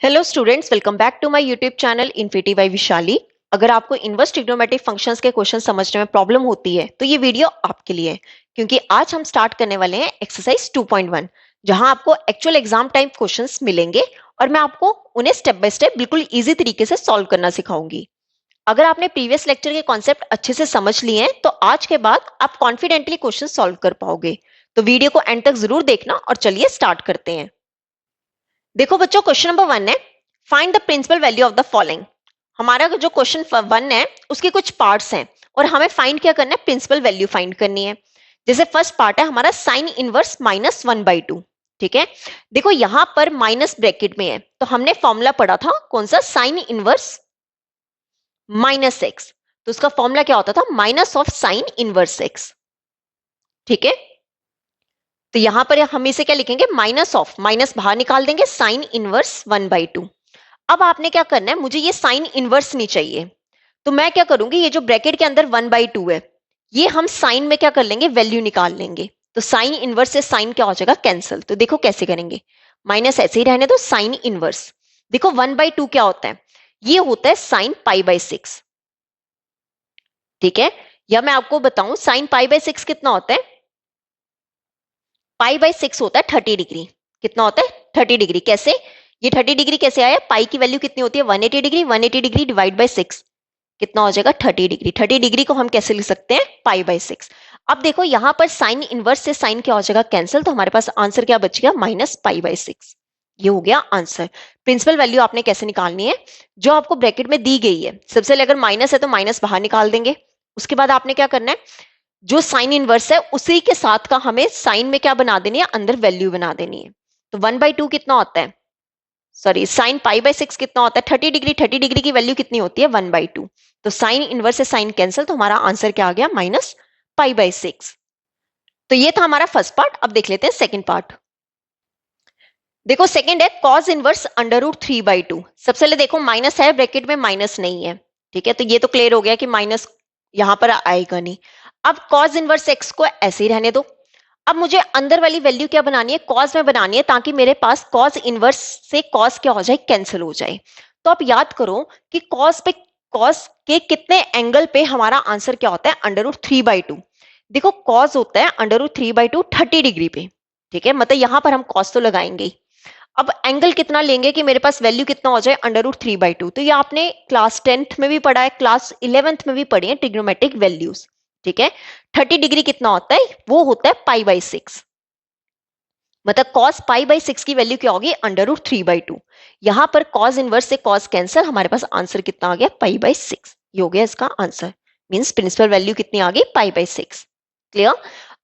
Hello students, welcome back to my YouTube channel infinity by Vishali. अगर आपको inverse trigonometric functions के question समझने में प्रॉब्लम होती है तो ये वीडियो आपके लिए है, क्योंकि आज हम स्टार्ट करने वाले हैं एक्सरसाइज 2.1, जहां आपको एक्चुअल एग्जाम टाइम क्वेश्चंस मिलेंगे और मैं आपको उन्हें स्टेप बाय स्टेप बिल्कुल इजी तरीके से सॉल्व करना सिखाऊंगी। अगर आपने प्रीवियस लेक्चर के कॉन्सेप्ट अच्छे से समझ लिए हैं तो आज के बाद आप कॉन्फिडेंटली क्वेश्चन सॉल्व कर पाओगे। तो वीडियो को एंड तक जरूर देखना और चलिए स्टार्ट करते हैं। देखो बच्चों, क्वेश्चन नंबर 1 है, find the principal value of the following. हमारा जो क्वेश्चन 1 है उसके कुछ पार्ट्स हैं और हमें फाइंड क्या करना है, प्रिंसिपल वैल्यू फाइंड करनी है। जैसे फर्स्ट पार्ट है हमारा साइन इनवर्स -1/2। ठीक है, देखो यहां पर माइनस ब्रैकेट में है तो हमने फॉर्मूला पढ़ा था कौन सा, साइन इनवर्स -x। तो उसका फॉर्मूला क्या होता था, minus of sine inverse x। ठीक है, तो यहां पर हम इसे क्या लिखेंगे, माइनस ऑफ, माइनस बाहर निकाल देंगे, साइन इनवर्स 1/2। अब आपने क्या करना है, मुझे ये साइन इनवर्स नहीं चाहिए तो मैं क्या करूंगी, ये जो ब्रैकेट के अंदर 1/2 है ये हम साइन में क्या कर लेंगे, वैल्यू निकाल लेंगे। तो साइन इनवर्स से साइन क्या हो जाएगा, कैंसिल। तो देखो कैसे करेंगे, माइनस ऐसे ही रहने दो, साइन इनवर्स। देखो 1/2 क्या होता है, ये होता है साइन π/6। ठीक है, या मैं आपको बताऊं साइन π/6 कितना होता है, π/6 होता है 30 डिग्री। कितना होता है, 30 डिग्री। कैसे, ये 30 डिग्री कैसे आया, पाई की वैल्यू कितनी होती है 180 डिग्री, 180 डिग्री डिवाइड बाय 6 कितना हो जाएगा 30 डिग्री। 30 डिग्री को हम कैसे लिख सकते हैं, π/6। अब देखो यहां पर साइन इनवर्स से साइन क्या हो जाएगा, कैंसिल। तो हमारे पास आंसर क्या बच गया, -π/6। ये हो गया आंसर। प्रिंसिपल वैल्यू आपने कैसे निकालनी है, जो आपको ब्रैकेट में दी गई है, सबसे पहले अगर माइनस है तो माइनस बाहर निकाल देंगे। उसके बाद आपने क्या करना है, जो साइन इनवर्स है उसी के साथ का हमें साइन में क्या बना देनी है, अंदर वैल्यू बना देनी है। तो 1/2 कितना होता है, सॉरी साइन π/6 कितना होता है 30 डिग्री। 30 डिग्री की वैल्यू कितनी होती है 1/2। तो साइन इनवर्स से साइन कैंसिल, तो हमारा आंसर क्या आ गया, -π/6। तो ये था हमारा फर्स्ट पार्ट। अब देख लेते हैं सेकंड पार्ट। देखो सेकंड है कॉस इनवर्स √3/2। सबसे पहले देखो माइनस है ब्रैकेट में, माइनस नहीं है। ठीक है, तो ये तो क्लियर हो गया कि माइनस यहां पर आएगा नहीं। अब कॉस इनवर्स एक्स को ऐसे ही रहने दो। अब मुझे अंदर वाली वैल्यू क्या बनानी है, कॉस में बनानी है, ताकि मेरे पास कॉस इनवर्स से कॉस क्या हो जाए, कैंसिल हो जाए। तो आप याद करो कि कॉस के कितने एंगल पे हमारा आंसर क्या होता है, √3/2। देखो कॉस होता है √3/2 30 डिग्री पे। ठीक है, मतलब यहां पर हम कॉस तो लगाएंगे ही। अब एंगल कितना लेंगे कि मेरे पास वैल्यू कितना हो जाए, √3/2। तो ये आपने क्लास 10th में भी पढ़ा है, क्लास 11th में भी पढ़ी है ट्रिग्नोमेट्रिक वैल्यूज। ठीक है, 30 डिग्री कितना होता है, वो होता है π/6। मतलब cos π/6 की वैल्यू क्या होगी, √3/2। यहां पर cos इनवर्स से cos कैंसिल, हमारे पास आंसर कितना आ गया, π/6। ये हो गया इसका आंसर। मींस प्रिंसिपल वैल्यू कितनी आ गई, π/6। क्लियर।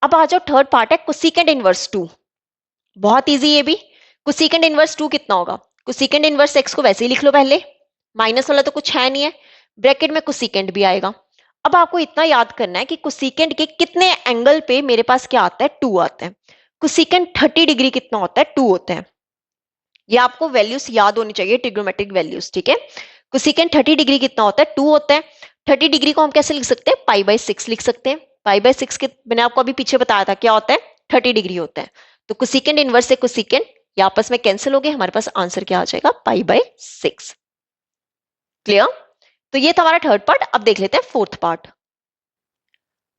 अब आ जाओ थर्ड पार्ट है कोसेकेंट इनवर्स 2। बहुत इजी ये भी। कोसेकेंट इनवर्स 2 कितना होगा, कोसेकेंट इनवर्स x को वैसे ही लिख लो पहले, माइनस वाला तो कुछ है नहीं है, ब्रैकेट में कोसेकेंट भी आएगा। अब आपको इतना याद करना है कि कोसेकेंट के कितने एंगल पे मेरे पास क्या आता है, 2 आता है। कोसेकेंट 30 डिग्री कितना होता है, 2 होता है। ये आपको वैल्यूज याद होनी चाहिए, ट्रिग्नोमेट्रिक वैल्यूज। ठीक है, कोसेकेंट 30 डिग्री कितना होता है, 2 होता है। 30 डिग्री को हम कैसे लिख सकते हैं, π/6 लिख सकते हैं। π/6 के मैंने आपको अभी पीछे बताया था क्या होता है, 30 डिग्री होता है। तो कोसेकेंट इनवर्स से कोसेकेंट ये आपस में कैंसिल हो गए, हमारे पास आंसर क्या आ जाएगा, π/6। क्लियर। तो ये था हमारा थर्ड पार्ट। अब देख लेते हैं फोर्थ पार्ट।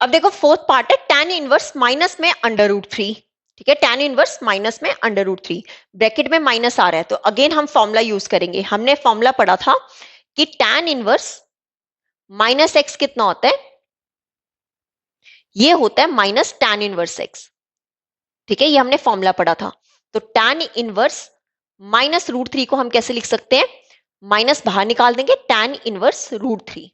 अब देखो फोर्थ पार्ट है tan इनवर्स माइनस में √3। ठीक है, tan इनवर्स माइनस में √3, ब्रैकेट में माइनस आ रहा है तो अगेन हम फॉर्मूला यूज करेंगे। हमने फॉर्मूला पढ़ा था कि tan इनवर्स -x कितना होता है, ये होता है माइनस tan इनवर्स x। ठीक है, ये हमने फॉर्मूला पढ़ा था। तो tan इनवर्स -√3 को हम कैसे लिख सकते हैं, माइनस बाहर निकाल देंगे, tan इनवर्स √3।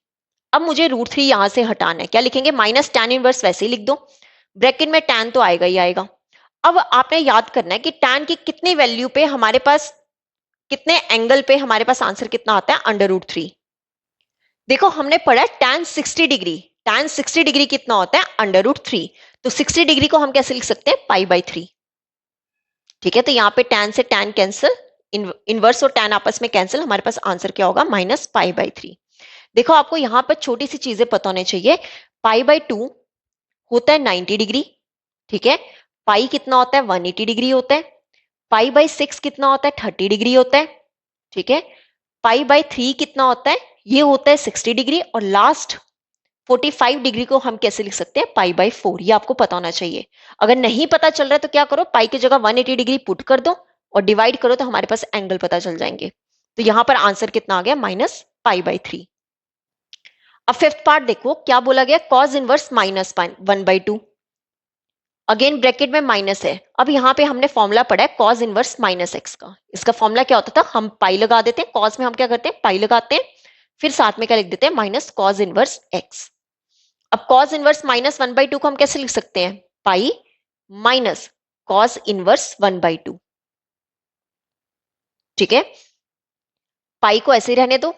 अब मुझे √3 यहां से हटाना है, क्या लिखेंगे, माइनस tan इनवर्स वैसे ही लिख दो, ब्रैकेट में tan तो आएगा ही आएगा। अब आपने याद करना है कि tan की कितनी वैल्यू पे हमारे पास, कितने एंगल पे हमारे पास आंसर कितना आता है, √3। देखो हमने पढ़ा tan 60 डिग्री, tan 60 डिग्री कितना होता है, √3। तो 60 डिग्री को हम कैसे लिख सकते हैं, π/3। ठीक है, तो यहाँ पे tan से tan कैंसिल, इनवर्स और tan आपस में कैंसिल, हमारे पास आंसर क्या होगा, -π/3। देखो आपको यहां पर छोटी सी चीजें पता होनी चाहिए, π/2 होता है 90 डिग्री। ठीक है, पाई कितना होता है, 180 डिग्री होता है। π/6 कितना होता है, 30 डिग्री होता है। ठीक है। पाई बाई 3 कितना होता है? ये होता है 60 डिग्री, और लास्ट 45 डिग्री को हम कैसे लिख सकते हैं? Pi by 4। ये आपको पता होना चाहिए। अगर नहीं पता चल रहा है तो क्या करो, पाई की जगह 180 डिग्री पुट कर दो और डिवाइड करो, तो हमारे पास एंगल पता चल जाएंगे। तो यहां पर आंसर कितना आ गया? Minus pi by 3। अब फिफ्थ पार्ट देखो क्या बोला गया, cause inverse minus 1/2। Again bracket में माइनस है। अब यहाँ पे हमने फॉर्मूला पढ़ा है कॉज इनवर्स माइनस एक्स का। इसका फॉर्मूला क्या होता था? हम पाई लगा देते हैं, कॉज में हम क्या करते हैं? पाई लगाते हैं, फिर साथ में क्या लिख देते हैं? Minus cos inverse x. अब कॉज इनवर्स माइनस 1/2 को हम कैसे लिख सकते हैं? Pi minus cos inverse 1/2। ठीक है, पाई को ऐसे ही रहने दो,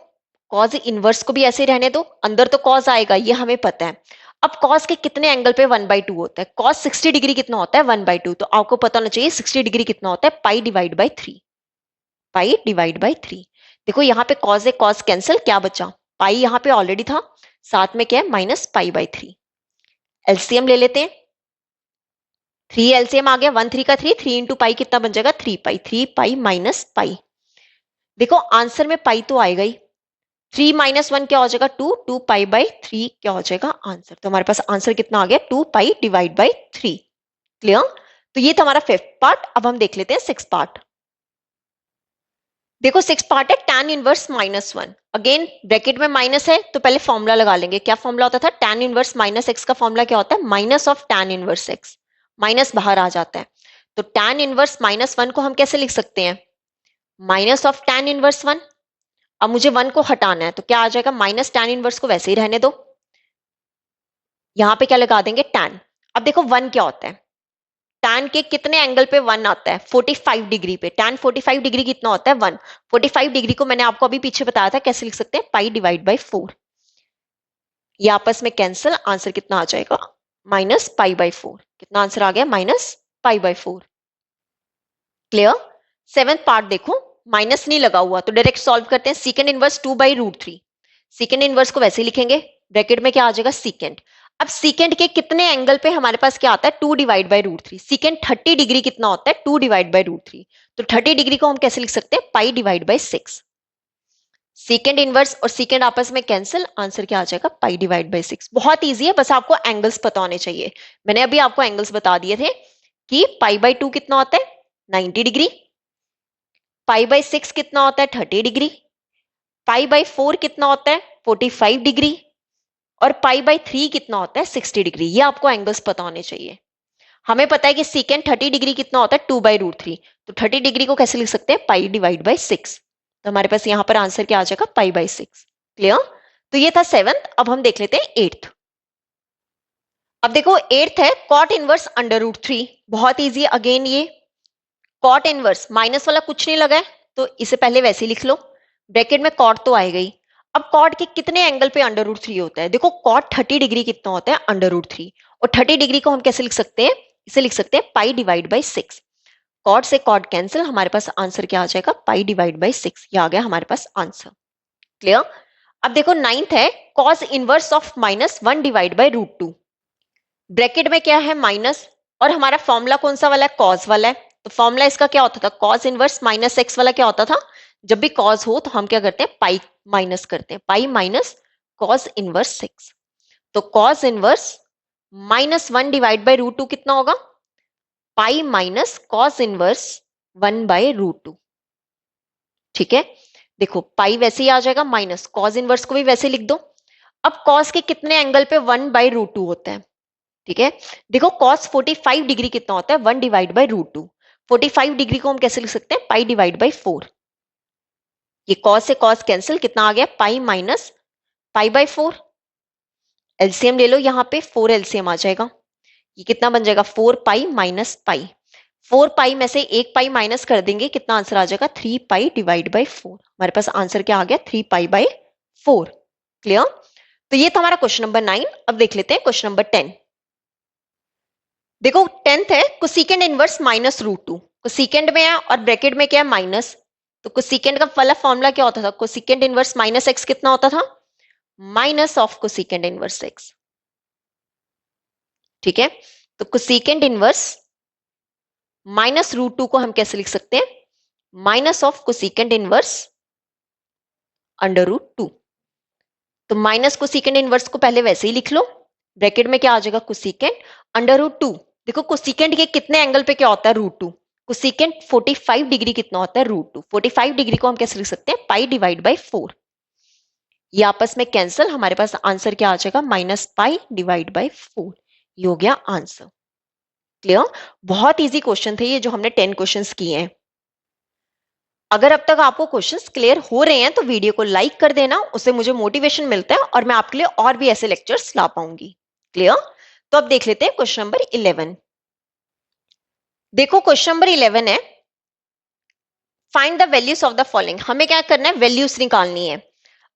कॉज इनवर्स को भी ऐसे ही रहने दो, अंदर तो कॉज आएगा ये हमें पता है। अब कॉस के कितने एंगल पे 1/2 होता है? कॉस 60 डिग्री कितना होता है? 1/2। तो आपको पता होना चाहिए 60 डिग्री कितना होता है? Pi divide by 3। Pi divide by 3। देखो यहाँ पे कॉस है, कॉस कैंसिल, क्या बचा? पाई यहाँ पे ऑलरेडी था, साथ में क्या है? Minus pi by 3। एलसीएम ले लेते हैं। 3 एलसीएम आ गया, 1 3 का 3, 3 इंटू पाई कितना बन जाएगा? 3 पाई। 3 पाई माइनस पाई। देखो आंसर में पाई तो आएगा ही, 3 माइनस 1 क्या हो जाएगा? 2, 2 पाई बाई 3 क्या हो जाएगा? आंसर। तो हमारे पास आंसर कितना आ गया? 2 पाई डिवाइड बाई 3। क्लियर? तो ये था हमारा फिफ्थ पार्ट। अब हम देख लेते हैं सिक्स पार्ट। देखो सिक्स पार्ट है tan इनवर्स -1। अगेन ब्रैकेट में माइनस है तो पहले फॉर्मूला लगा लेंगे। क्या फॉर्मूला होता था? tan इनवर्स माइनस एक्स का फॉर्मूला क्या होता है? Minus of tan inverse x. Minus बाहर आ जाता है, तो tan इनवर्स -1 को हम कैसे लिख सकते हैं? Minus of tan inverse 1। अब मुझे 1 को हटाना है तो क्या आ जाएगा? माइनस tan इनवर्स को वैसे ही रहने दो, यहां पे क्या लगा देंगे? tan। अब देखो 1 क्या होता है? tan के कितने एंगल पे 1 आता है? 45 डिग्री पे। tan 45 डिग्री कितना होता है? 1। 45 डिग्री को मैंने आपको अभी पीछे बताया था कैसे लिख सकते हैं? Pi divide by 4। ये आपस में कैंसिल, आंसर कितना आ जाएगा? Minus pi by 4। कितना आंसर आ गया? Minus pi by 4। Clear? Seventh part देखो, माइनस नहीं लगा हुआ तो डायरेक्ट सॉल्व करते हैं। सीकेंड इनवर्स 2/√3। सीकेंड इनवर्स को वैसे ही लिखेंगे, ब्रैकेट में क्या आ जाएगा? सीकेंड। अब सीकेंड के कितने एंगल पे हमारे पास क्या आता है? 2 डिवाइड बाई √3। सीकेंड 30 डिग्री कितना होता है? 2 डिवाइड बाई √3। तो 30 डिग्री को हम कैसे लिख सकते हैं? Pi divide by 6। सीकेंड इनवर्स और सीकेंड आपस में कैंसिल, आंसर क्या आ जाएगा? Pi divide by 6। बहुत ईजी है, बस आपको एंगल्स पता होने चाहिए। मैंने अभी आपको एंगल्स बता दिए थे कि पाई बाई 2 कितना होता है? 90 डिग्री। पाई बाई 6 कितना होता है? 30 डिग्री। पाई बाई 4 कितना होता है? 45 डिग्री। और पाई बाई 3 कितना होता है? 60 डिग्री। ये आपको एंगल्स पता होने चाहिए। हमें पता है कि सीकेंड 30 डिग्री कितना होता है? 2/√3। तो 30 डिग्री को कैसे लिख सकते हैं? Pi divide by 6। तो हमारे पास यहां पर आंसर क्या आ जाएगा? Pi by 6। क्लियर? तो ये था सेवंथ। अब हम देख लेते हैं एट्थ। अब देखो एट्थ है कॉट इनवर्स √3। बहुत ईजी। अगेन ये कॉट इनवर्स, माइनस वाला कुछ नहीं लगा है तो इसे पहले वैसे ही लिख लो, ब्रैकेट में कॉट तो आएगा ही। अब कॉट के कितने एंगल पे √3 होता है? देखो कॉट 30 डिग्री कितना होता है? √3। और 30 डिग्री को हम कैसे लिख सकते हैं? इसे लिख सकते हैं पाई डिवाइड बाई 6। कॉट से कॉट कैंसिल, हमारे पास आंसर क्या आ जाएगा? Pi divide by 6। ये आ गया हमारे पास आंसर। क्लियर? अब देखो नाइन्थ है cos inverse of -1 divide by √2। Bracket में क्या है? माइनस, और हमारा फॉर्मूला कौन सा वाला है? कॉस वाला है। तो फॉर्मूला इसका क्या होता था? कॉस इनवर्स -x वाला क्या होता था? जब भी कॉस हो तो हम क्या करते हैं? पाई माइनस करते हैं, पाई माइनस कॉस इनवर्स 6। तो कॉस इनवर्स -1 डिवाइड बाई √2 कितना होगा? Pi minus cos inverse 1/√2। ठीक है, देखो पाई वैसे ही आ जाएगा, माइनस कॉस इनवर्स को भी वैसे लिख दो। अब कॉस के कितने एंगल पे 1/√2 होता है? ठीक है, देखो cos 45 डिग्री कितना होता है? 1 डिवाइड बाई √2। 45 डिग्री को हम कैसे लिख सकते हैं? Pi divide by 4। ये cos से cos कैंसिल, कितना आ गया? Pi minus pi by 4। LCM ले लो, यहां पे 4 एलसीएम आ जाएगा। ये कितना बन जाएगा? 4 पाई माइनस पाई। 4 पाई में से एक पाई माइनस कर देंगे, कितना आंसर आ जाएगा? 3 पाई डिवाइड बाई 4। हमारे पास आंसर क्या आ गया? 3 पाई बाई 4। क्लियर? तो ये था हमारा क्वेश्चन नंबर 9। अब देख लेते हैं क्वेश्चन नंबर 10। देखो 10th है कोसेकेंड इनवर्स -√2। कोसेकेंड में है और ब्रैकेट में क्या है? माइनस। तो कोसेकेंड का वाला फॉर्मूला क्या होता था? कोसेकेंड इनवर्स -x कितना होता था? Minus of cosecant inverse x। ठीक है, तो कोसेकेंड इनवर्स -√2 को हम कैसे लिख सकते हैं? Minus of cosecant inverse √2। तो माइनस कोसेकेंट इनवर्स को पहले वैसे ही लिख लो, ब्रैकेट में क्या आ जाएगा कोसेकेंट √2। देखो कोसेकेंट के कितने एंगल पे क्या होता है √2, कोसेकेंट 45 डिग्री कितना होता है √2। 45 डिग्री को हम कैसे लिख सकते हैं, पाई डिवाइड बाई 4। ये आपस में कैंसिल, हमारे पास आंसर क्या आ जाएगा, -पाई डिवाइड बाई 4। ये हो गया आंसर। क्लियर? बहुत इजी क्वेश्चन थे ये जो हमने 10 क्वेश्चंस किए हैं। अगर अब तक आपको क्वेश्चंस क्लियर हो रहे हैं तो वीडियो को लाइक कर देना, उससे मुझे मोटिवेशन मिलता है और मैं आपके लिए और भी ऐसे लेक्चर्स ला पाऊंगी। क्लियर? तो अब देख लेते हैं क्वेश्चन नंबर 11। देखो क्वेश्चन नंबर 11 है, find the values of the following. हमें क्या करना है, वैल्यूज निकालनी है।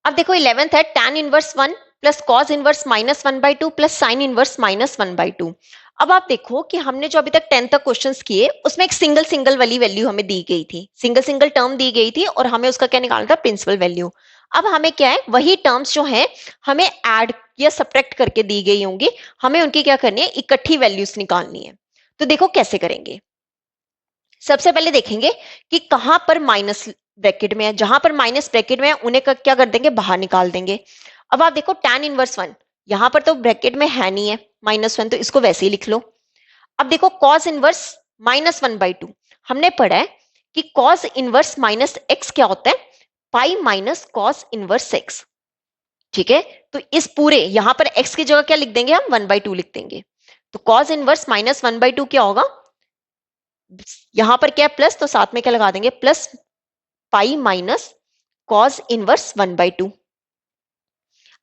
अब देखो 11th है, tan inverse 1 plus cos inverse -1/2 plus sine inverse -1/2। अब आप देखो कि हमने जो अभी तक 10 तक क्वेश्चंस किए उसमें एक सिंगल सिंगल वाली वैल्यू हमें दी गई थी, सिंगल सिंगल टर्म दी गई थी और हमें उसका क्या निकालना था, प्रिंसिपल वैल्यू। अब हमें क्या है, वही टर्म्स जो है हमें ऐड या सब्ट्रैक्ट करके दी गई होंगी, हमें उनकी क्या करनी है, इकट्ठी वैल्यूज निकालनी है। तो देखो कैसे करेंगे। सबसे पहले देखेंगे कि कहां पर माइनस ब्रैकेट में है, जहां पर माइनस ब्रैकेट में है उन्हें क्या कर देंगे, बाहर निकाल देंगे। अब आप देखो tan इनवर्स 1 यहां पर तो ब्रैकेट में है नहीं है -1, तो इसको वैसे ही लिख लो। अब देखो cos इनवर्स -1/2, हमने पढ़ा है कि cos इनवर्स -x क्या होता है, pi minus cos inverse x। ठीक है, तो इस पूरे यहां पर x की जगह क्या लिख देंगे, हम 1/2 लिख देंगे। तो cos इनवर्स -1/2 क्या होगा, यहां पर क्या है प्लस, तो साथ में क्या लगा देंगे, plus pi minus cos inverse 1/2।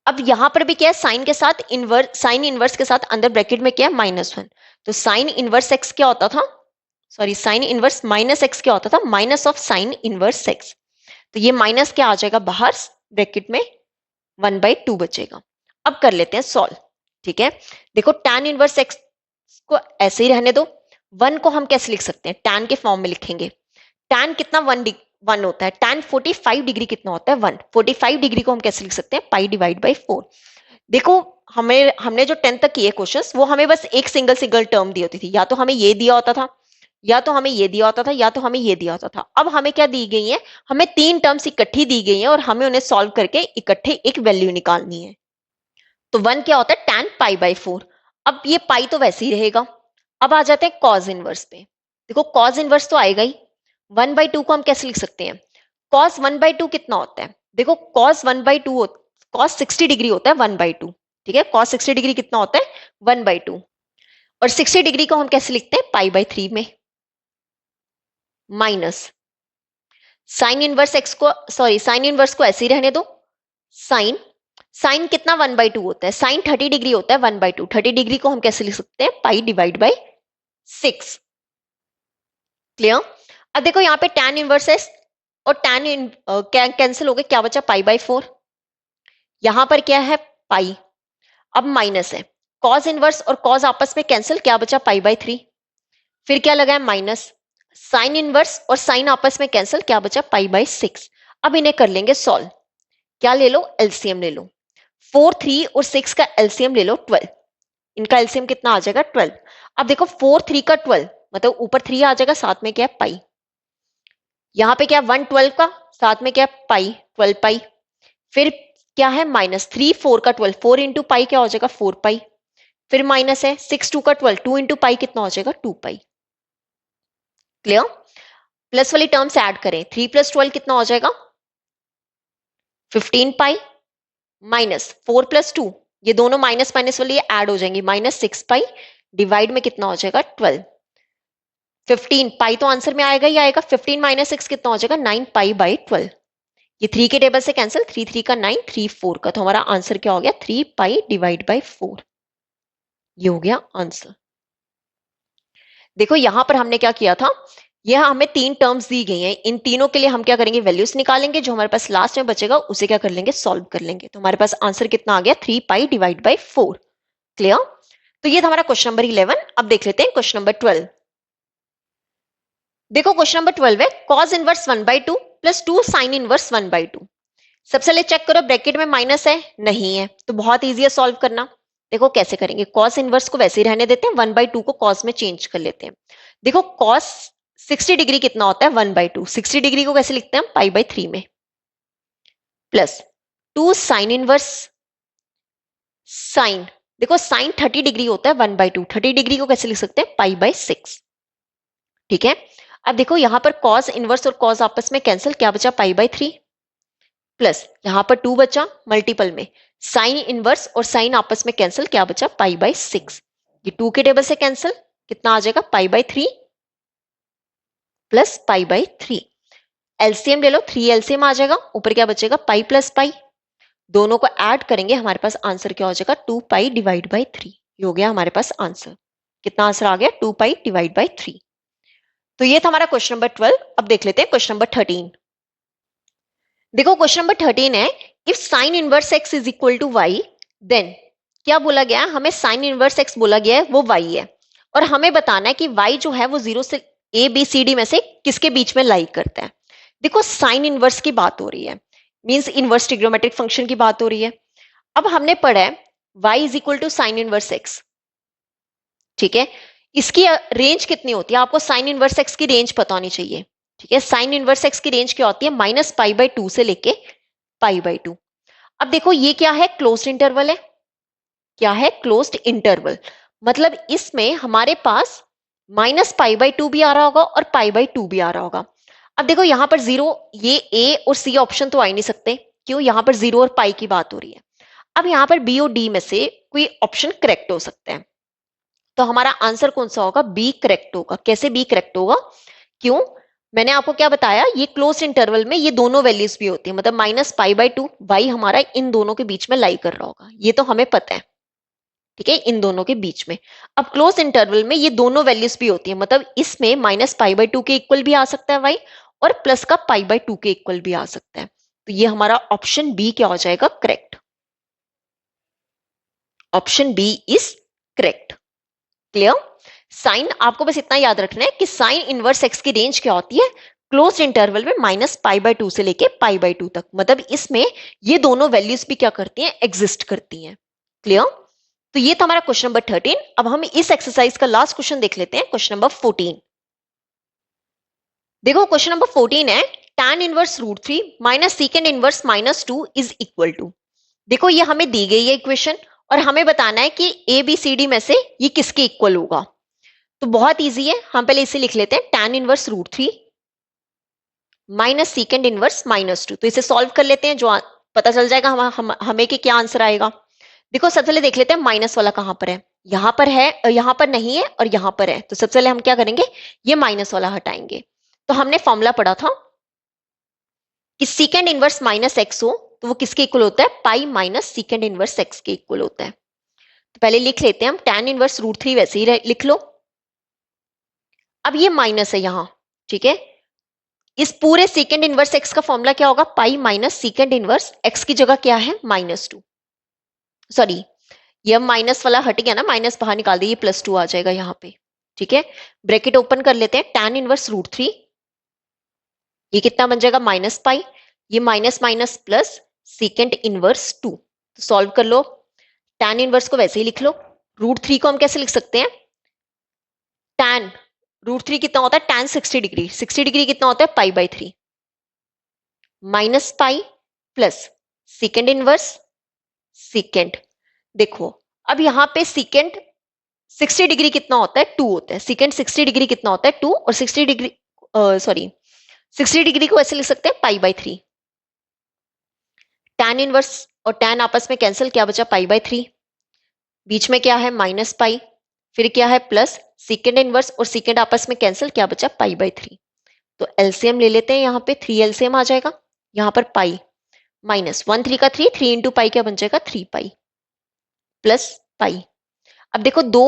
अब यहां पर भी क्या है, साइन के साथ इनवर्स, साइन इनवर्स के साथ अंदर ब्रैकेट में क्या है, -1। तो साइन इनवर्स एक्स क्या होता था, सॉरी साइन इनवर्स -x क्या होता था, minus of sine inverse x। तो ये माइनस क्या आ जाएगा बाहर, ब्रैकेट में 1/2 बचेगा। अब कर लेते हैं सॉल्व। ठीक है, देखो tan इनवर्स x को ऐसे ही रहने दो, 1 को हम कैसे लिख सकते हैं, tan के फॉर्म में लिखेंगे। tan कितना 1 होता है, tan 45 डिग्री कितना होता है, 1। 45 डिग्री को हम कैसे लिख सकते हैं, पाई डिवाइड बाई 4। देखो हमने जो 10 तक किए क्वेश्चंस, वो हमें बस एक सिंगल सिंगल टर्म दी होती थी, या तो हमें ये दिया होता था, या तो हमें ये दिया होता था, या तो हमें ये दिया होता था। अब हमें क्या दी गई है, हमें 3 टर्म्स इकट्ठी दी गई है और हमें उन्हें सॉल्व करके इकट्ठे एक वैल्यू निकालनी है। तो 1 क्या होता है, tan पाई बाई 4। अब ये पाई तो वैसे ही रहेगा। अब आ जाते हैं कॉज इनवर्स पे। देखो कॉज इनवर्स तो आएगा ही, 1/2 को हम कैसे लिख सकते हैं, cos 1/2 कितना होता है, देखो cos 1/2 cos 60 डिग्री होता है 1/2। ठीक है, cos 60 डिग्री कितना होता है, 1/2। और 60 डिग्री को हम कैसे लिखते हैं, पाई बाई 3 में, माइनस साइन इनवर्स एक्स को, सॉरी साइन इनवर्स को ऐसे ही रहने दो। साइन साइन कितना 1/2 होता है, साइन 30 डिग्री होता है 1/2। 30 डिग्री को हम कैसे लिख सकते हैं, पाई डिवाइड बाई 6। क्लियर? अब देखो यहाँ पे tan इनवर्स है और tan कैंसिल हो गए, क्या बचा, पाई बाई 4। यहां पर क्या है, पाई। अब माइनस है, cos इनवर्स और cos आपस में कैंसिल, क्या बचा, पाई बाई 3। फिर क्या लगा है, माइनस साइन इनवर्स और साइन आपस में कैंसिल, क्या बचा, पाई बाई 6। अब इन्हें कर लेंगे सॉल्व। क्या ले लो, एलसीएम ले लो। 4, 3 और 6 का एलसीएम ले लो 12। इनका एलसीएम कितना आ जाएगा, 12। अब देखो 4, 3 का 12 मतलब ऊपर 3 आ जाएगा, साथ में क्या है, पाई। यहाँ पे क्या 1 12 का, साथ में क्या है, पाई 12 पाई। फिर क्या है, -3 4 का 12, 4 इंटू पाई क्या हो जाएगा, 4 पाई। फिर माइनस है 6 2 का 12, 2 इंटू पाई कितना हो जाएगा, 2 पाई। क्लियर? प्लस वाली टर्म्स ऐड करें, 3 + 12 कितना हो जाएगा, 15 पाई। माइनस 4 + 2, ये दोनों माइनस माइनस वाली ऐड हो जाएंगी, -6 पाई। डिवाइड में कितना हो जाएगा, 12। 15 पाई तो आंसर में आएगा ही आएगा, 15 - 6 कितना हो जाएगा, 9 पाई बाई 12। ये 3 के टेबल से कैंसिल, 3 3 का 9, 3 4 का, तो हमारा आंसर क्या हो गया, 3 पाई डिवाइड बाई 4। ये हो गया आंसर। देखो यहां पर हमने क्या किया था, यह हमें 3 टर्म्स दी गई हैं, इन तीनों के लिए हम क्या करेंगे, वैल्यूज निकालेंगे, जो हमारे पास लास्ट में बचेगा उसे क्या कर लेंगे, सॉल्व कर लेंगे। तो हमारे पास आंसर कितना आ गया, 3 पाई डिवाइड बाई 4। क्लियर? तो ये था हमारा क्वेश्चन नंबर 11। अब देख लेते हैं क्वेश्चन नंबर 12। देखो क्वेश्चन नंबर 12 है, cos inverse 1/2 plus 2 sine inverse 1/2। सबसे पहले चेक करो ब्रैकेट में माइनस है, नहीं है, तो बहुत इजी है सॉल्व करना। देखो कैसे करेंगे, cos इनवर्स को वैसे ही रहने देते हैं, 1/2 को cos में चेंज कर लेते हैं। देखो cos 60 डिग्री कितना होता है, 1/2। 60 डिग्री को कैसे लिखते हैं हम, पाई बाई 3 में, प्लस 2 साइन इनवर्स साइन, देखो साइन 30 डिग्री होता है 1/2, 30 डिग्री को कैसे लिख सकते हैं π/6। ठीक है, अब देखो यहां पर कॉस इनवर्स और कॉस आपस में कैंसिल, क्या बचा π/3, प्लस यहां पर 2 बचा मल्टीपल में, साइन इनवर्स और साइन आपस में कैंसिल, क्या बचा π/6। ये 2 के टेबल से कैंसिल, कितना आ जाएगा π/3 प्लस π/3। एलसीएम ले लो, 3 एलसीएम आ जाएगा, ऊपर क्या बचेगा पाई प्लस पाई, दोनों को ऐड करेंगे हमारे पास आंसर क्या हो जाएगा 2 पाई डिवाइड बाई 3। ये हो गया हमारे पास आंसर, कितना आंसर आ गया 2 पाई डिवाइड बाई 3। तो ये था हमारा क्वेश्चन नंबर 12। अब देख लेते हैं क्वेश्चन नंबर 13। देखो क्वेश्चन नंबर 13 है, if sine inverse x is equal to y then, क्या बोला गया है, हमें साइन इनवर्स एक्स बोला गया है वो वाई है, और हमें बताना है कि वाई जो है वो 0 से ए बी सी डी में से किसके बीच में लाई करता है। देखो साइन इनवर्स की बात हो रही है, मींस इनवर्स ट्रिग्नोमेट्रिक फंक्शन की बात हो रही है। अब हमने पढ़ा है y is equal to sine inverse x, ठीक है, इसकी रेंज कितनी होती है, आपको साइन इनवर्स एक्स की रेंज पता होनी चाहिए। ठीक है, साइन इनवर्स एक्स की रेंज क्या होती है -π/2 से लेके π/2। अब देखो ये क्या है, क्लोज्ड इंटरवल है, क्या है क्लोज्ड इंटरवल, मतलब इसमें हमारे पास -π/2 भी आ रहा होगा और π/2 भी आ रहा होगा। अब देखो यहां पर 0, ये ए और सी ऑप्शन तो आ ही नहीं सकते, क्यों, यहां पर 0 और पाई की बात हो रही है। अब यहां पर बी और डी में से कोई ऑप्शन करेक्ट हो सकते हैं, तो हमारा आंसर कौन सा होगा, बी करेक्ट होगा। कैसे बी करेक्ट होगा, क्यों, मैंने आपको क्या बताया, ये क्लोज इंटरवल में ये दोनों वैल्यूज भी होती है, मतलब -π/2 वाई हमारा इन दोनों के बीच में लाई कर रहा होगा, ये तो हमें पता है। ठीक है, इन दोनों के बीच में, अब क्लोज इंटरवल में ये दोनों वैल्यूज भी होती है, मतलब इसमें -π/2 के इक्वल भी आ सकता है वाई, और प्लस का π/2 के इक्वल भी आ सकता है। तो ये हमारा ऑप्शन बी क्या हो जाएगा, correct. Option b is correct. Clear, sine आपको बस इतना याद रखना है कि साइन इनवर्स एक्स की रेंज क्या होती है, क्लोज इंटरवल में -π/2 से लेके π/2 तक, मतलब इसमें ये दोनों वैल्यूज भी क्या करती हैं, एग्जिस्ट करती हैं। क्लियर, तो ये था हमारा क्वेश्चन नंबर 13। अब हम इस एक्सरसाइज का लास्ट क्वेश्चन देख लेते हैं, क्वेश्चन नंबर 14। देखो क्वेश्चन नंबर 14 है, tan inverse √3 minus secant inverse -2 is equal to. देखो ये हमें दी गई है इक्वेशन, और हमें बताना है कि ए बी सी डी में से ये किसके इक्वल होगा। तो बहुत इजी है, हम पहले इसे लिख लेते हैं, tan inverse √3 minus secant inverse -2। तो इसे सॉल्व कर लेते हैं, जो पता चल जाएगा हमें कि क्या आंसर आएगा। देखो सबसे पहले देख लेते हैं माइनस वाला कहां पर है, यहां पर है, यहां पर नहीं है और यहां पर है, तो सबसे पहले हम क्या करेंगे, ये माइनस वाला हटाएंगे। तो हमने फॉर्मूला पढ़ा था कि सीकेंड इनवर्स -x हो तो वो किसके इक्वल होता है, pi minus secant inverse x के इक्वल होता है। तो पहले लिख लेते हैं हम, tan इनवर्स √3 वैसे ही लिख लो। अब ये माइनस है यहां, ठीक है, इस पूरे सीकेंड इनवर्स x का फॉर्मूला क्या होगा, pi minus secant inverse x की जगह क्या है -2, सॉरी ये माइनस वाला हट गया ना, माइनस बाहर निकाल दिए, +2 आ जाएगा यहाँ पे। ठीक है, ब्रैकेट ओपन कर लेते हैं, tan इनवर्स √3 ये कितना बन जाएगा -पाई, ये minus minus plus secant inverse 2। तो सॉल्व कर लो, tan इनवर्स को वैसे ही लिख लो, √3 को हम कैसे लिख सकते हैं, tan √3 कितना होता है, tan 60 डिग्री, 60 डिग्री कितना होता है π/3, minus pi plus secant inverse secant. देखो अब यहां पे सीकेंड 60 डिग्री कितना होता है, 2 होता है, सीकेंड 60 डिग्री कितना होता है 2, और 60 डिग्री सॉरी 60 डिग्री को ऐसे लिख सकते हैं π/3, tan इनवर्स और tan आपस में कैंसिल, क्या बचा π/3, बीच में क्या है -पाई, फिर क्या है प्लस सीकेंड इनवर्स और सीकेंड आपस में कैंसिल, क्या बचा π/3। तो एलसीएम ले लेते हैं, यहाँ पे 3 एलसीएम आ जाएगा, यहाँ पर पाई -1 3 का 3, 3 इंटू पाई क्या बन जाएगा 3 पाई प्लस पाई। अब देखो 2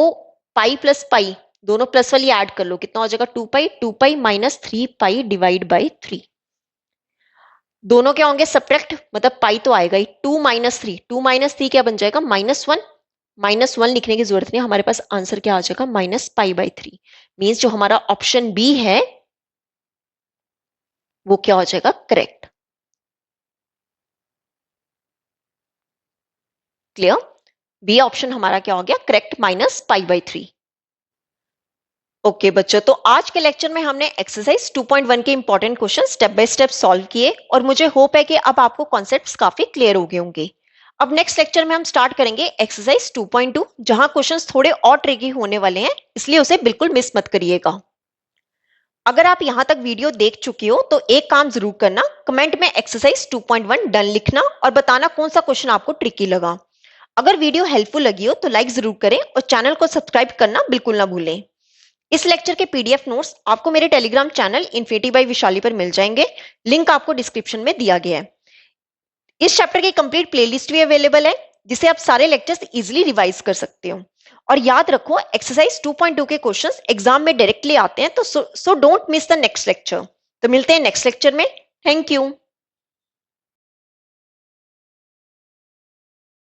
पाई प्लस पाई, दोनों प्लस वाली ऐड कर लो, कितना हो जाएगा 2 pi minus 3 pi divide by 3। दोनों क्या होंगे सब्ट्रैक्ट, मतलब पाई तो आएगा ही, 2 माइनस 3, 2 माइनस 3 क्या बन जाएगा -1, -1 लिखने की जरूरत नहीं, हमारे पास आंसर क्या आ जाएगा -π/3। मींस जो हमारा ऑप्शन बी है वो क्या हो जाएगा, करेक्ट। क्लियर, बी ऑप्शन हमारा क्या हो गया, करेक्ट, -π/3। ओके बच्चों, तो आज के लेक्चर में हमने एक्सरसाइज 2.1 के important question step by step solve किए और मुझे होप है कि अब आपको कॉन्सेप्ट्स काफी क्लियर हो गए होंगे। अब नेक्स्ट लेक्चर में हम स्टार्ट करेंगे एक्सरसाइज 2.2, जहां क्वेश्चंस थोड़े और ट्रिकी होने वाले हैं, इसलिए उसे बिल्कुल मिस मत करिएगा। अगर आप यहां तक वीडियो देख चुके हो तो एक काम जरूर करना, कमेंट में एक्सरसाइज 2.1 डन लिखना और बताना कौन सा क्वेश्चन आपको ट्रिकी लगा। अगर वीडियो हेल्पफुल लगी हो तो लाइक जरूर करें और चैनल को सब्सक्राइब करना बिल्कुल ना भूलें। इस लेक्चर के पीडीएफ नोट्स आपको मेरे Telegram channel infinity by Vishali पर मिल जाएंगे। लिंक आपको डिस्क्रिप्शन में दिया गया है। इस चैप्टर की कंप्लीट प्लेलिस्ट भी अवेलेबल है, जिसे आप सारे लेक्चर्स इजीली रिवाइज कर सकते हो। और याद रखो, एक्सरसाइज 2.2 के क्वेश्चंस एग्जाम में डायरेक्टली आते हैं, तो so don't miss the next lecture. तो मिलते हैं नेक्स्ट लेक्चर में। Thank you.